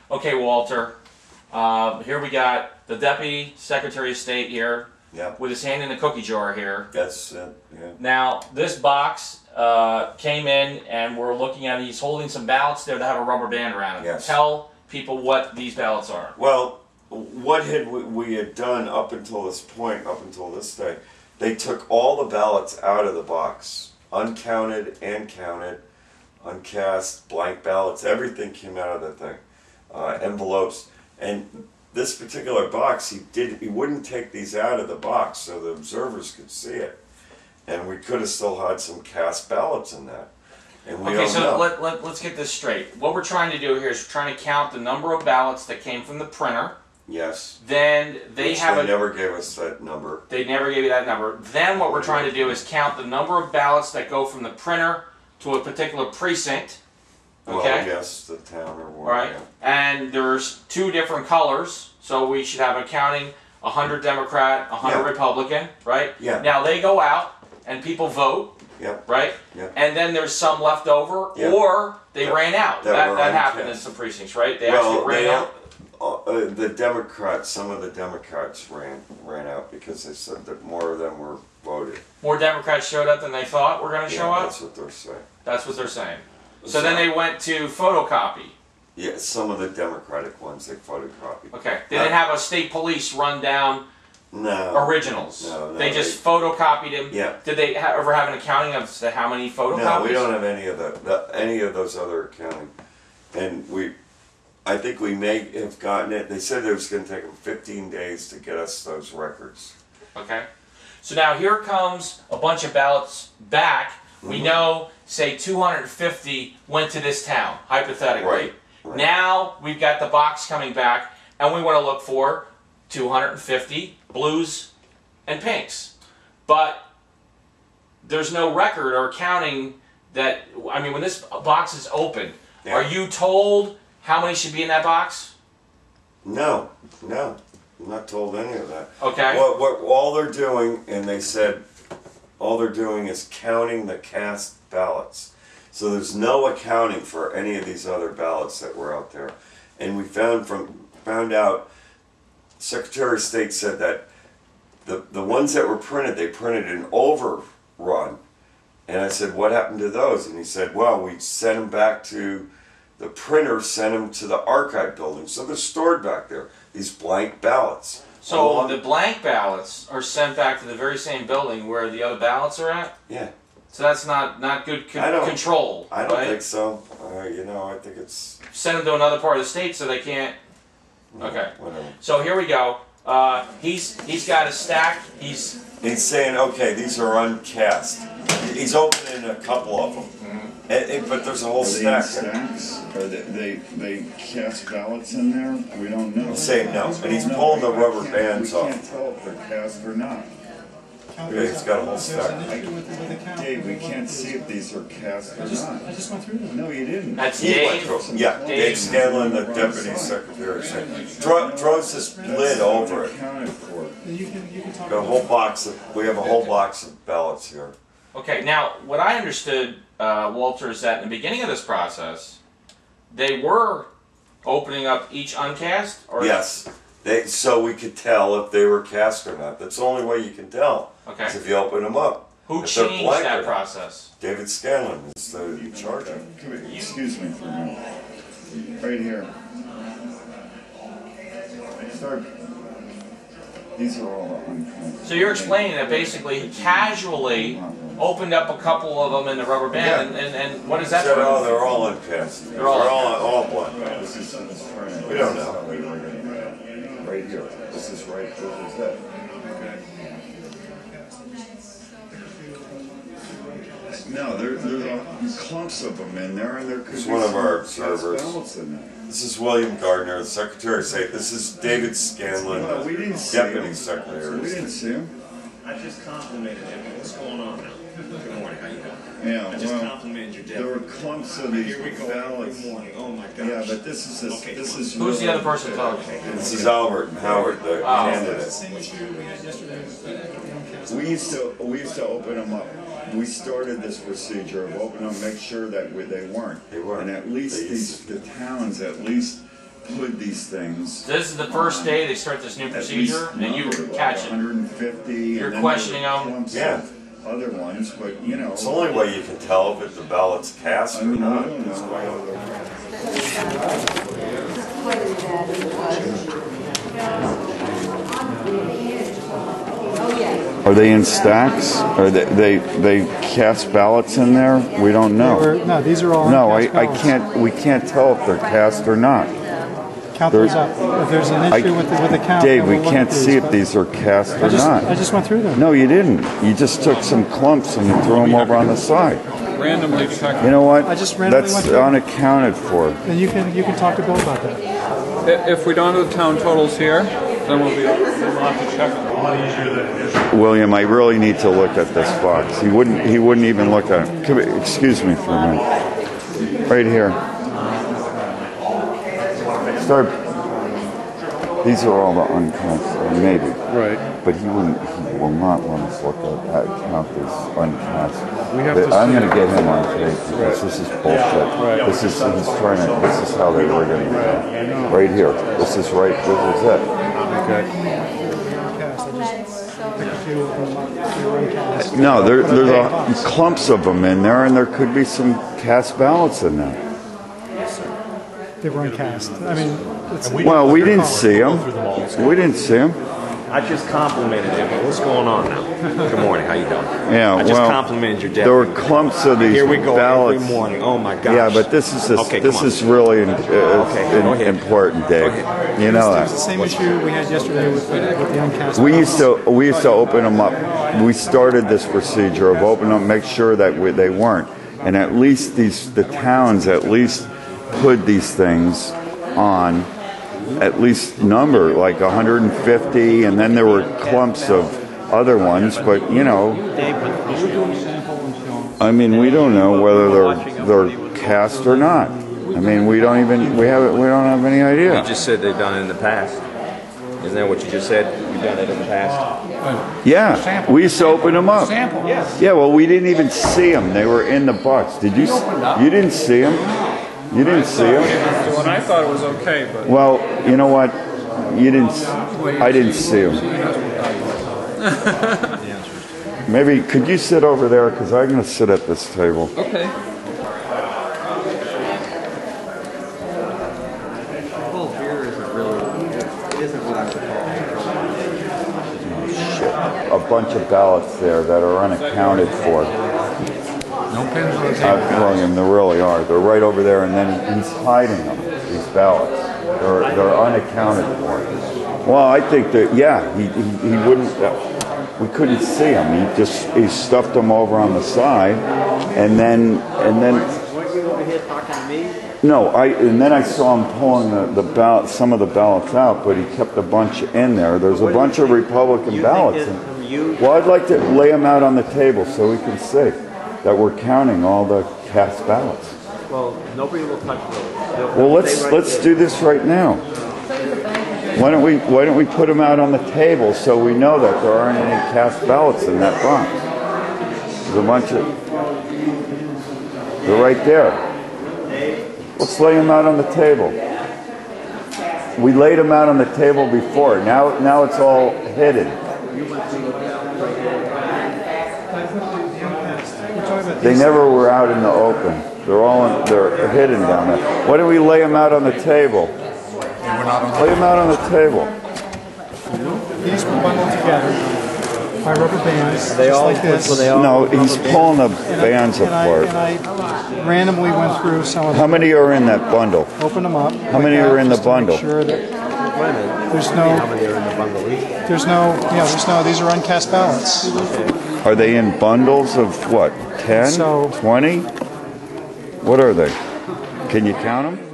Okay, Walter. Here we got the Deputy Secretary of State here, with his hand in the cookie jar here. That's yeah. Now, this box came in, and we're looking at it. He's holding some ballots there that have a rubber band around it. Yes. Tell people what these ballots are. Well, what we had done up until this point, up until this day, they took all the ballots out of the box, uncounted and counted, uncast, blank ballots, everything came out of the thing, envelopes, and this particular box, he wouldn't take these out of the box so the observers could see it, and we could have still had some cast ballots in that. And we okay, so let's get this straight. What we're trying to do here is we're trying to count the number of ballots that came from the printer. Yes. Then they never gave us that number. They never gave you that number. Then what we're trying to do is count the number of ballots that go from the printer to a particular precinct. Okay. Well, yes, the town or whatever. Right. Yeah. And there's two different colors, so we should have a counting 100 Democrat, 100 Republican, right? Yeah. Now they go out and people vote. Yep. Right? Yep. And then there's some left over, or they ran out. That happened in some precincts, right? They actually ran out. The Democrats, some of the Democrats ran out because they said that more of them were voted. More Democrats showed up than they thought were going to show up? That's what they're saying. That's what they're saying. So then they went to photocopy. Yeah, some of the Democratic ones they photocopied. Okay. They didn't have a state police run down originals. No, they just photocopied them. Yeah. Did they ever have an accounting of how many photocopies? No, we don't have any of any of those other accounting. And I think we may have gotten it. They said it was going to take them 15 days to get us those records. Okay. So now here comes a bunch of ballots back. We know, say, 250 went to this town, hypothetically. Right. Now we've got the box coming back, and we want to look for 250 blues and pinks. But there's no record or counting that, I mean, when this box is opened, are you told how many should be in that box? No. I'm not told any of that. Okay. What all they're doing, and they said, all they're doing is counting the cast ballots. So there's no accounting for any of these other ballots that were out there. And we found out, Secretary of State said that the ones that were printed, they printed an overrun. And I said, what happened to those? And he said, well, we sent them back to the printer, sent them to the archive building. So they're stored back there, these blank ballots. So the blank ballots are sent back to the very same building where the other ballots are at? Yeah. So that's not good control, I don't think so. I think it's... Send them to another part of the state so they can't... Okay. Whatever. So here we go. He's got a stack. He's saying, okay, these are uncast. He's opening a couple of them. But there's a whole stack. Stacks? Are they cast ballots in there? We don't know. He's saying no. And he's pulling the rubber bands off. We can't tell if they're cast or not. Yeah, he's got a whole stack. Dave, we can't see if these are cast or not. I just went through them. No, you didn't. That's He went Dave. through them. Yeah, Dave Scanlon, the Deputy Secretary of State, throws this lid over it. You can talk The whole box we have a whole box of ballots here. Okay, now what I understood, Walter, is that in the beginning of this process, they were opening up each uncast? Or Yes. So we could tell if they were cast or not. That's the only way you can tell. Okay. Is if you open them up. Who If they're changed blank that or not. process? David Scanlon is the charge. Excuse me for a minute. Right here. Start. These are all uncounted. So you're explaining that basically he casually opened up a couple of them in the rubber band, and what is that? Said, oh, they're all uncast. They're all blank. We don't know. Right here. This is right. This is it. No, there's clumps of them in there, and there could be one of our some observers. ballots in there. This is William Gardner, the Secretary of State. This is David Scanlon, No, we didn't see Deputy him. Secretary of We State. didn't see him. I just complimented him. What's going on now? Good morning. How you doing? Yeah, I just well, complimented your there were deputy. clumps of these Here we go. ballots. Good morning. Oh my gosh. Yeah, but this is Who's the other person talking? This is Albert Howard, the candidate. Same issue we had yesterday with We used to open them up. We started this procedure of opening them, make sure that they weren't. They weren't. And at least They used the towns at least put these things. This is the first day they start this new At procedure, least and you numbered, like catch it. 150. You're and then questioning there were them. clumps Yeah. of other ones, but you know. It's the only way you can tell if the ballot's cast I or mean, I not. don't know. Are they in stacks? Or they cast ballots in there? We don't know. No, these are all. No, uncast I ballots. can't. We can't tell if they're cast or not. Count those up. If there's an issue with the count, Dave, then we we'll look can't at see if but these are cast or I not. just went through them. No, you didn't. You just took some clumps and you threw them over on the side. Randomly check. You know what? I just randomly That's went through. unaccounted for. Then you can talk to Bill about that. If we don't have the town totals here, then we'll have to check it. William, I really need to look at this box. He wouldn't even look at it. Come here, excuse me for a minute. Right here. Start. These are all the uncast, maybe. Right. But he will not want us to look at count these uncast. We have to I'm see going to it. get him on tape because this is bullshit. Right. This is this is how they were going to do. Right here. This is right. This is it. Okay. No, there's clumps of them in there, and there could be some cast ballots in there. They were uncast. I mean, it's, Well, we didn't see them. We didn't see them. I just complimented him. What's going on now? Good morning. How you doing? Yeah, I just well, complimented your there were deputy. clumps of these Here we go ballots. every morning. Oh my gosh. Yeah, but this is Okay, this come on. is really go ahead. important, Dave. Go ahead. You know it's the that. same issue we had yesterday with the uncast. We used to open them up. We started this procedure of opening them, make sure that they weren't, and at least the towns at least put these things on. At least number like 150, and then there were clumps of other ones. But you know, I mean, we don't know whether they're cast or not. I mean, we don't have any You idea. just said they've done it in the past. Isn't that what you just said? You've done it in the past. Yeah, we used to open them up. Yes. Yeah, well, we didn't even see them. They were in the box. Did you? You didn't see them. You didn't see them. When I thought it was okay, but Well, you know what? You didn't. I didn't see them. Maybe could you sit over there because I'm going to sit at this table. okay. Full beer isn't really, it isn't what I would call Shit. A bunch of ballots there that are unaccounted for. No pins on the table. William, there really are. They're right over there, and then he's hiding them. These ballots, they're unaccounted for. Well, I think that he wouldn't. We couldn't see them. He stuffed them over on the side, and then. Weren't you over here talking to me? No, and then I saw him pulling the ballot, some of the ballots out, but he kept a bunch in there. There's a bunch of Republican ballots. Well, I'd like to lay them out on the table so we can see that we're counting all the cast ballots. Well, nobody will touch those. Well, let's do this right now. Why don't we put them out on the table so we know that there aren't any cast ballots in that box? There's a bunch of. They're right there. Let's lay them out on the table. We laid them out on the table before. Now it's all hidden. They never were out in the open. They're hidden down there. Why don't we lay them out on the table? Lay them out on the table. These were bundled together by rubber bands, They just all, like this. were they all No, he's pulling the bands And apart. I randomly went through some of How them, many are in that bundle? opened them up. How many are in the bundle? Make sure that Wait a minute. there's How many are in the bundle? these are uncast ballots. Are they in bundles of what? 10? So- 20? What are they? Can you count them?